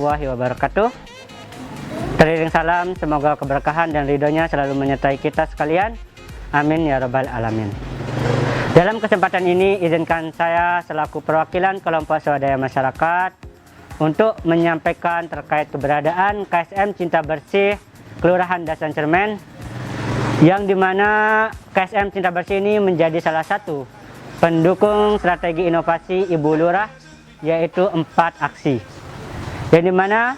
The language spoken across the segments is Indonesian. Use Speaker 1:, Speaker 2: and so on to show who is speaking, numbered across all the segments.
Speaker 1: warahmatullahi wabarakatuh. Teriring salam, semoga keberkahan dan ridhonya selalu menyertai kita sekalian. Amin ya rabbal alamin. Dalam kesempatan ini, izinkan saya selaku perwakilan kelompok swadaya masyarakat untuk menyampaikan terkait keberadaan KSM Cinta Bersih Kelurahan Dasan Cermen, yang dimana KSM Cinta Bersih ini menjadi salah satu pendukung strategi inovasi Ibu Lurah, yaitu 4 aksi. Yang dimana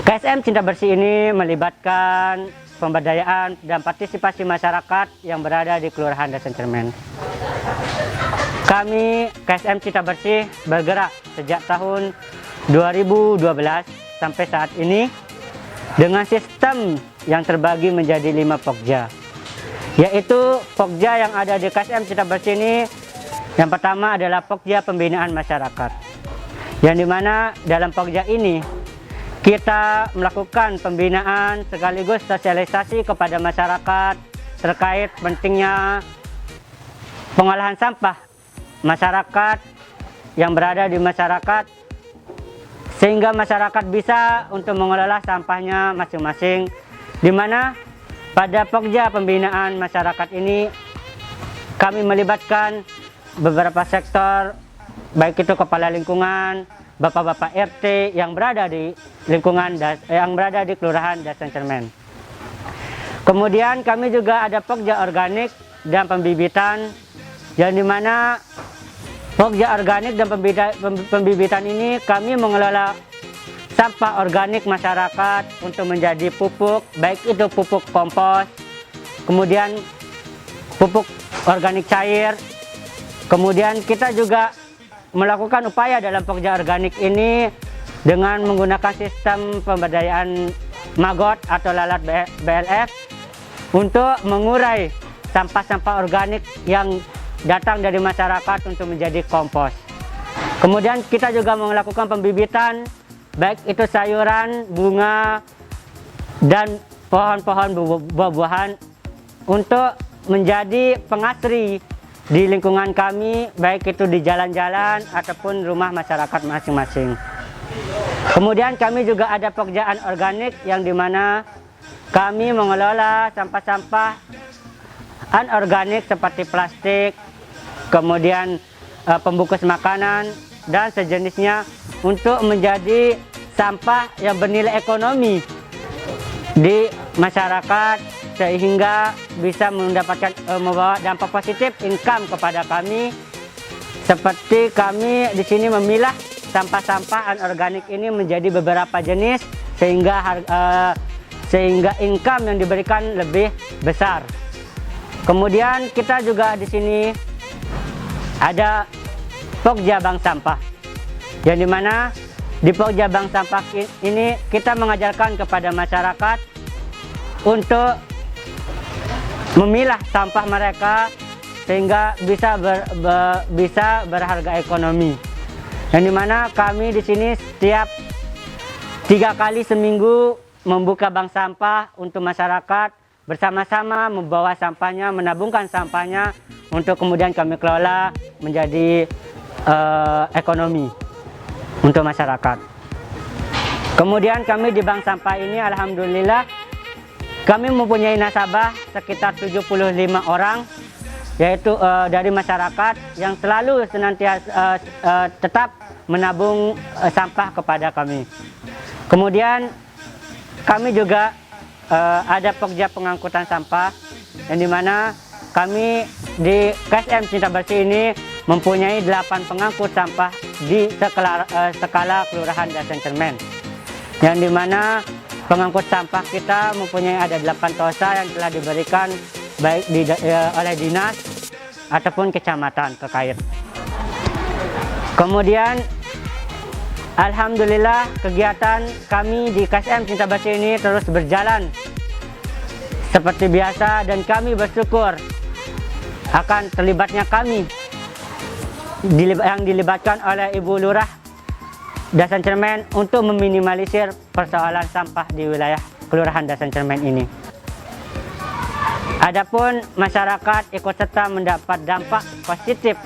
Speaker 1: KSM Cinta Bersih ini melibatkan pemberdayaan dan partisipasi masyarakat yang berada di Kelurahan Dasan Cermen. Kami KSM Cinta Bersih bergerak sejak tahun 2012 sampai saat ini dengan sistem yang terbagi menjadi 5 pokja, yaitu pokja yang ada di KSM Cinta Bersih ini. Yang pertama adalah pokja pembinaan masyarakat, yang dimana dalam pokja ini kita melakukan pembinaan sekaligus sosialisasi kepada masyarakat terkait pentingnya pengolahan sampah masyarakat yang berada di masyarakat, sehingga masyarakat bisa untuk mengelola sampahnya masing-masing, di mana pada pokja pembinaan masyarakat ini kami melibatkan beberapa sektor, baik itu kepala lingkungan, bapak-bapak RT yang berada di lingkungan yang berada di Kelurahan Dasan Cermen. Kemudian kami juga ada pokja organik dan pembibitan, yang dimana pokja organik dan pembibitan ini kami mengelola sampah organik masyarakat untuk menjadi pupuk, baik itu pupuk kompos, kemudian pupuk organik cair. Kemudian kita juga melakukan upaya dalam pokja organik ini dengan menggunakan sistem pemberdayaan maggot atau lalat BLF untuk mengurai sampah-sampah organik yang datang dari masyarakat untuk menjadi kompos. Kemudian kita juga melakukan pembibitan, baik itu sayuran, bunga, dan pohon-pohon buah-buahan untuk menjadi pengasri di lingkungan kami, baik itu di jalan-jalan ataupun rumah masyarakat masing-masing. Kemudian kami juga ada pokjaan organik, yang dimana kami mengelola sampah-sampah anorganik seperti plastik, kemudian pembungkus makanan dan sejenisnya untuk menjadi sampah yang bernilai ekonomi di masyarakat, sehingga bisa mendapatkan membawa dampak positif income kepada kami. Seperti kami di sini memilah sampah-sampah anorganik ini menjadi beberapa jenis, sehingga income yang diberikan lebih besar. Kemudian kita juga di sini ada pokja bank sampah, yang dimana di pokja bank sampah ini kita mengajarkan kepada masyarakat untuk memilah sampah mereka sehingga bisa berharga ekonomi. Yang dimana kami di sini setiap 3 kali seminggu membuka bank sampah untuk masyarakat, bersama-sama membawa sampahnya, menabungkan sampahnya untuk kemudian kami kelola menjadi ekonomi untuk masyarakat. Kemudian kami di bank sampah ini alhamdulillah kami mempunyai nasabah sekitar 75 orang, yaitu dari masyarakat yang selalu senantiasa tetap menabung sampah kepada kami. Kemudian kami juga ada pokja pengangkutan sampah, yang dimana kami di KSM Cinta Bersih ini mempunyai 8 pengangkut sampah di skala Kelurahan Dasan Cermen, yang dimana pengangkut sampah kita mempunyai ada 8 tosa yang telah diberikan baik oleh dinas ataupun kecamatan terkait. Kemudian alhamdulillah kegiatan kami di KSM Cinta Bersih ini terus berjalan seperti biasa, dan kami bersyukur akan terlibatnya kami yang dilibatkan oleh Ibu Lurah Dasan Cermen untuk meminimalisir persoalan sampah di wilayah Kelurahan Dasan Cermen ini. Adapun masyarakat ikut serta mendapat dampak positif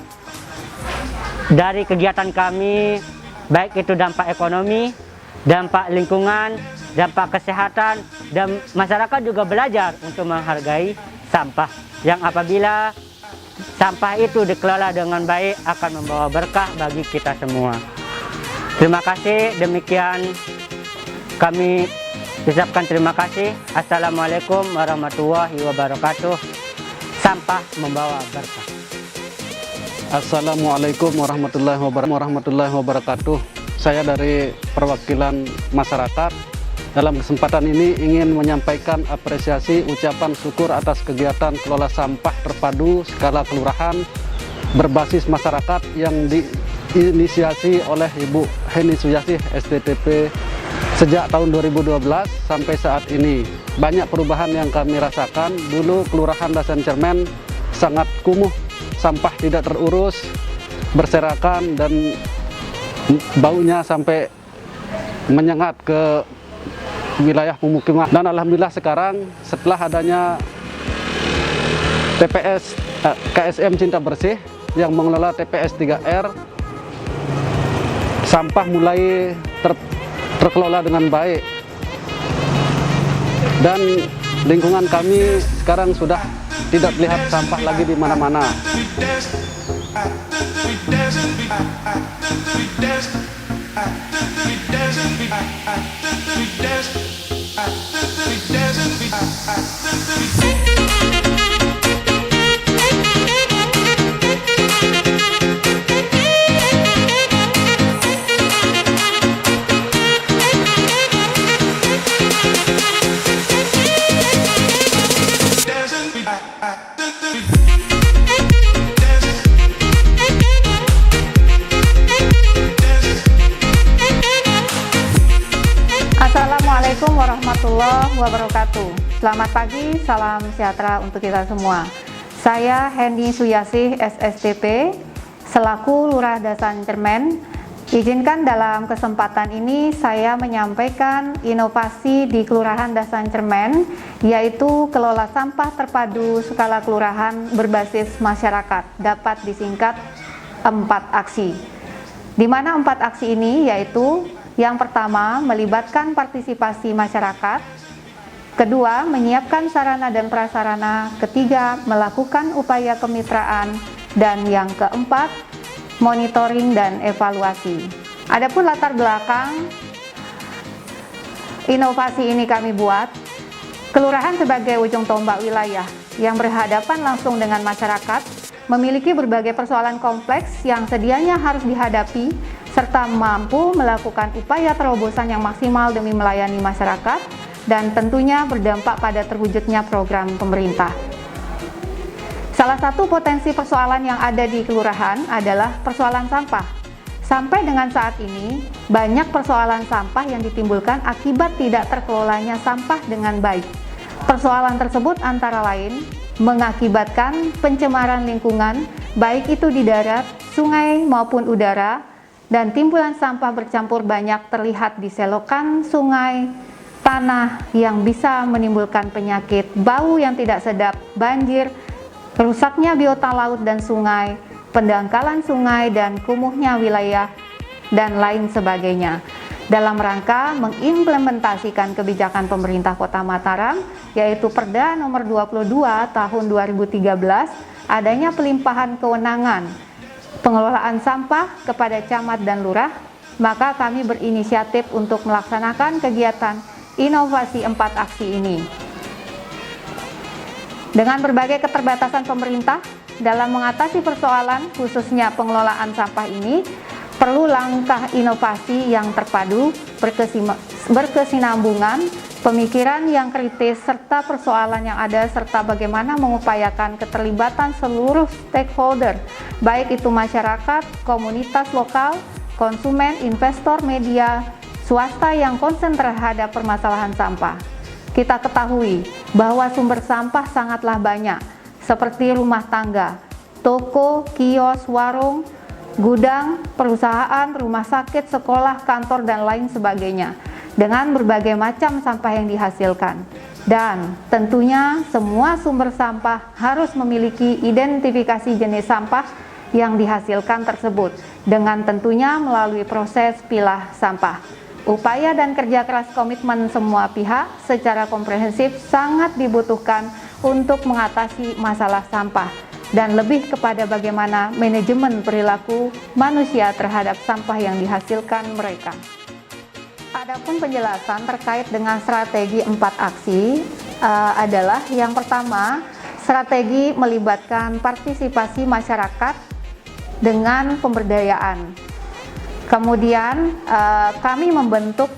Speaker 1: dari kegiatan kami baik itu dampak ekonomi, dampak lingkungan, dampak kesehatan, dan masyarakat juga belajar untuk menghargai sampah, yang apabila sampah itu dikelola dengan baik akan membawa berkah bagi kita semua. Terima kasih, demikian kami ucapkan terima kasih. Assalamualaikum warahmatullahi wabarakatuh. Sampah membawa berkah.
Speaker 2: Assalamualaikum warahmatullahi wabarakatuh. Saya dari perwakilan masyarakat. Dalam kesempatan ini ingin menyampaikan apresiasi ucapan syukur atas kegiatan kelola sampah terpadu skala kelurahan berbasis masyarakat yang diinisiasi oleh Ibu Heni Suyasih STTP sejak tahun 2012 sampai saat ini. Banyak perubahan yang kami rasakan. Dulu Kelurahan Dasan Cermen sangat kumuh, sampah tidak terurus, berserakan, dan baunya sampai menyengat ke wilayah pemukiman. Dan alhamdulillah sekarang setelah adanya TPS KSM Cinta Bersih yang mengelola TPS 3R, sampah mulai terkelola dengan baik, dan lingkungan kami sekarang sudah tidak terlihat sampah lagi di mana-mana.
Speaker 3: Assalamualaikum warahmatullahi wabarakatuh. Selamat pagi, salam sejahtera untuk kita semua. Saya Heni Suyasih SSTP, selaku Lurah Dasan Cermen. Izinkan dalam kesempatan ini saya menyampaikan inovasi di Kelurahan Dasan Cermen, yaitu kelola sampah terpadu skala kelurahan berbasis masyarakat, dapat disingkat 4 aksi. Di mana 4 aksi ini yaitu: yang pertama, melibatkan partisipasi masyarakat. Kedua, menyiapkan sarana dan prasarana. Ketiga, melakukan upaya kemitraan. Dan yang keempat, monitoring dan evaluasi. Adapun latar belakang inovasi ini kami buat, kelurahan sebagai ujung tombak wilayah yang berhadapan langsung dengan masyarakat, memiliki berbagai persoalan kompleks yang sedianya harus dihadapi, serta mampu melakukan upaya terobosan yang maksimal demi melayani masyarakat, dan tentunya berdampak pada terwujudnya program pemerintah. Salah satu potensi persoalan yang ada di kelurahan adalah persoalan sampah. Sampai dengan saat ini, banyak persoalan sampah yang ditimbulkan akibat tidak terkelolanya sampah dengan baik. Persoalan tersebut antara lain mengakibatkan pencemaran lingkungan, baik itu di darat, sungai maupun udara, dan timbulan sampah bercampur banyak terlihat di selokan sungai, tanah yang bisa menimbulkan penyakit, bau yang tidak sedap, banjir, rusaknya biota laut dan sungai, pendangkalan sungai, dan kumuhnya wilayah, dan lain sebagainya. Dalam rangka mengimplementasikan kebijakan pemerintah Kota Mataram, yaitu Perda nomor 22 tahun 2013, adanya pelimpahan kewenangan pengelolaan sampah kepada camat dan lurah, maka kami berinisiatif untuk melaksanakan kegiatan inovasi 4 aksi ini. Dengan berbagai keterbatasan pemerintah dalam mengatasi persoalan khususnya pengelolaan sampah ini, perlu langkah inovasi yang terpadu, berkesinambungan, pemikiran yang kritis, serta persoalan yang ada, serta bagaimana mengupayakan keterlibatan seluruh stakeholder, baik itu masyarakat, komunitas lokal, konsumen, investor, media, swasta yang konsen terhadap permasalahan sampah. Kita ketahui bahwa sumber sampah sangatlah banyak, seperti rumah tangga, toko, kios, warung, gudang, perusahaan, rumah sakit, sekolah, kantor, dan lain sebagainya, dengan berbagai macam sampah yang dihasilkan. Dan tentunya semua sumber sampah harus memiliki identifikasi jenis sampah yang dihasilkan tersebut, dengan tentunya melalui proses pilah sampah. Upaya dan kerja keras komitmen semua pihak secara komprehensif sangat dibutuhkan untuk mengatasi masalah sampah, dan lebih kepada bagaimana manajemen perilaku manusia terhadap sampah yang dihasilkan mereka. Adapun penjelasan terkait dengan strategi 4 aksi adalah yang pertama, strategi melibatkan partisipasi masyarakat dengan pemberdayaan. Kemudian kami membentuk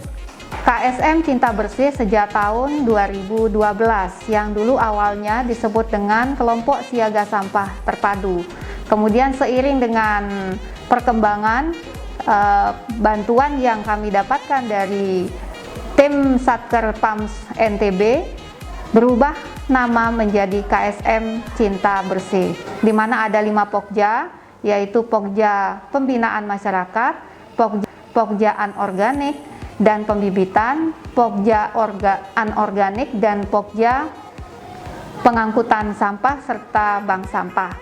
Speaker 3: KSM Cinta Bersih sejak tahun 2012 yang dulu awalnya disebut dengan Kelompok Siaga Sampah Terpadu. Kemudian seiring dengan perkembangan bantuan yang kami dapatkan dari tim Satker PAMS NTB, berubah nama menjadi KSM Cinta Bersih, di mana ada 5 pokja, yaitu Pokja Pembinaan Masyarakat, Pokja Anorganik dan Pembibitan, Pokja Anorganik, dan Pokja Pengangkutan Sampah serta Bank Sampah.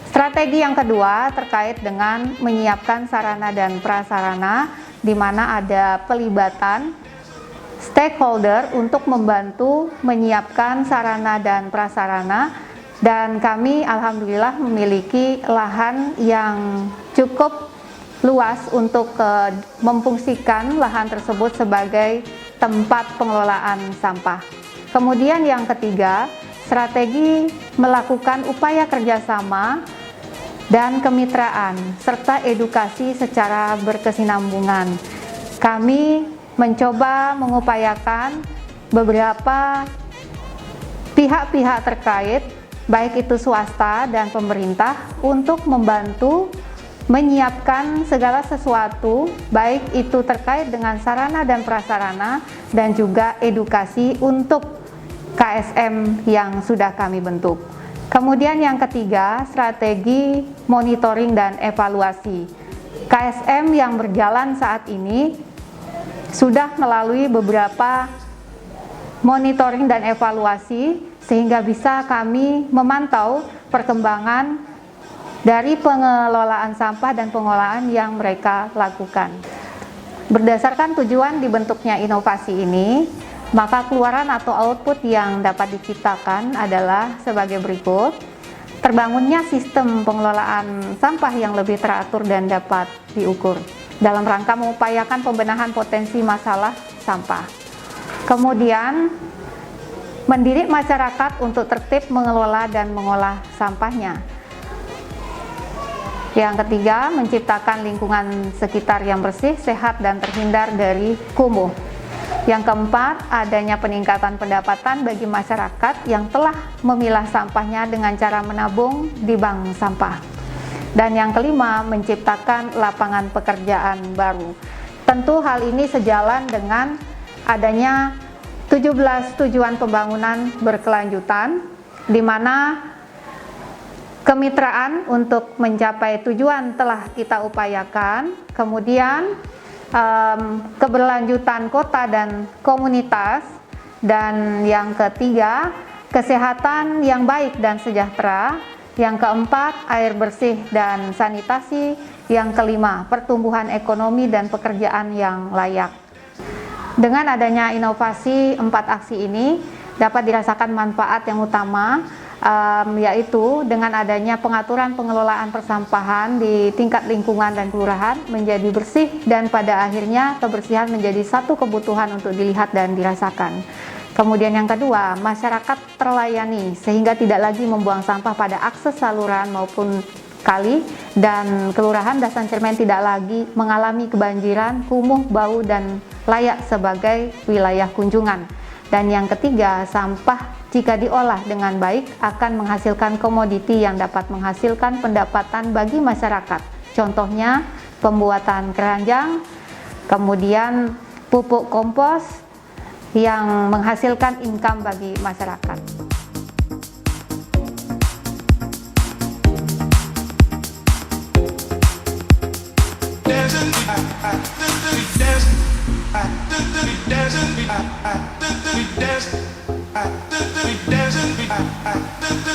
Speaker 3: Strategi yang kedua terkait dengan menyiapkan sarana dan prasarana, di mana ada pelibatan stakeholder untuk membantu menyiapkan sarana dan prasarana, dan kami alhamdulillah memiliki lahan yang cukup luas untuk memfungsikan lahan tersebut sebagai tempat pengelolaan sampah. Kemudian yang ketiga, strategi melakukan upaya kerjasama dan kemitraan, serta edukasi secara berkesinambungan. Kami mencoba mengupayakan beberapa pihak-pihak terkait, baik itu swasta dan pemerintah, untuk membantu menyiapkan segala sesuatu, baik itu terkait dengan sarana dan prasarana, dan juga edukasi untuk KSM yang sudah kami bentuk. Kemudian yang ketiga, strategi monitoring dan evaluasi. KSM yang berjalan saat ini sudah melalui beberapa monitoring dan evaluasi, sehingga bisa kami memantau perkembangan dari pengelolaan sampah dan pengelolaan yang mereka lakukan. Berdasarkan tujuan dibentuknya inovasi ini, maka keluaran atau output yang dapat diciptakan adalah sebagai berikut. Terbangunnya sistem pengelolaan sampah yang lebih teratur dan dapat diukur dalam rangka mengupayakan pembenahan potensi masalah sampah. Kemudian, mendidik masyarakat untuk tertib mengelola dan mengolah sampahnya. Yang ketiga, menciptakan lingkungan sekitar yang bersih, sehat, dan terhindar dari kumuh. Yang keempat, adanya peningkatan pendapatan bagi masyarakat yang telah memilah sampahnya dengan cara menabung di bank sampah. Dan yang kelima, menciptakan lapangan pekerjaan baru. Tentu hal ini sejalan dengan adanya 17 tujuan pembangunan berkelanjutan, di mana kemitraan untuk mencapai tujuan telah kita upayakan. Kemudian keberlanjutan kota dan komunitas, dan yang ketiga, kesehatan yang baik dan sejahtera, yang keempat, air bersih dan sanitasi, yang kelima, pertumbuhan ekonomi dan pekerjaan yang layak. Dengan adanya inovasi 4 aksi ini dapat dirasakan manfaat yang utama, yaitu dengan adanya pengaturan pengelolaan persampahan di tingkat lingkungan dan kelurahan menjadi bersih, dan pada akhirnya kebersihan menjadi satu kebutuhan untuk dilihat dan dirasakan. Kemudian yang kedua, masyarakat terlayani sehingga tidak lagi membuang sampah pada akses saluran maupun kali, dan kelurahan Dasan Cermen tidak lagi mengalami kebanjiran, kumuh, bau, dan layak sebagai wilayah kunjungan. Dan yang ketiga, sampah jika diolah dengan baik akan menghasilkan komoditi yang dapat menghasilkan pendapatan bagi masyarakat. Contohnya pembuatan keranjang, kemudian pupuk kompos yang menghasilkan income bagi masyarakat.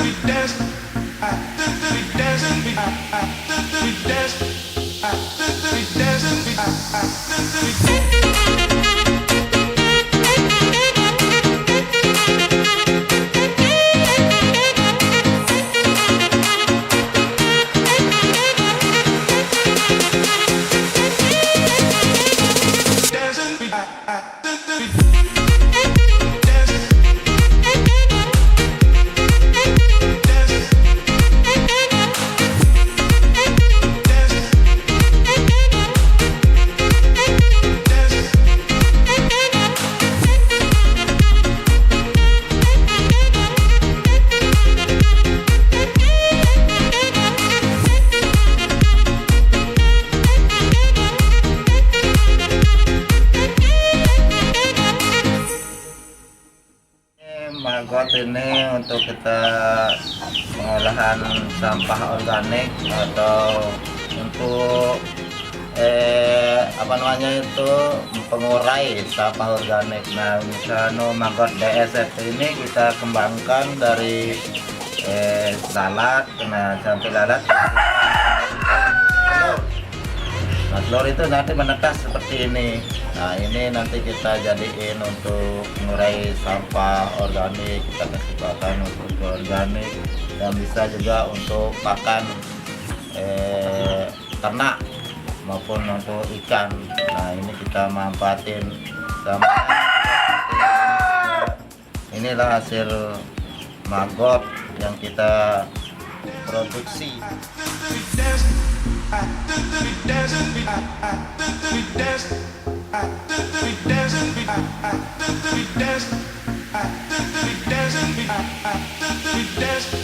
Speaker 4: We dance. maggot ini untuk kita pengolahan sampah organik atau untuk apa namanya itu pengurai sampah organik. Nah, misalnya maggot DSF ini kita kembangkan dari salad, nah sampai lalat. Nah, telur itu nanti menetas seperti ini. Nah, ini nanti kita jadiin untuk mengurai sampah organik, kita kasih pakan untuk organik dan bisa juga untuk pakan ternak maupun untuk ikan. Nah, ini kita manfaatin sama. Inilah hasil maggot yang kita produksi. We dance.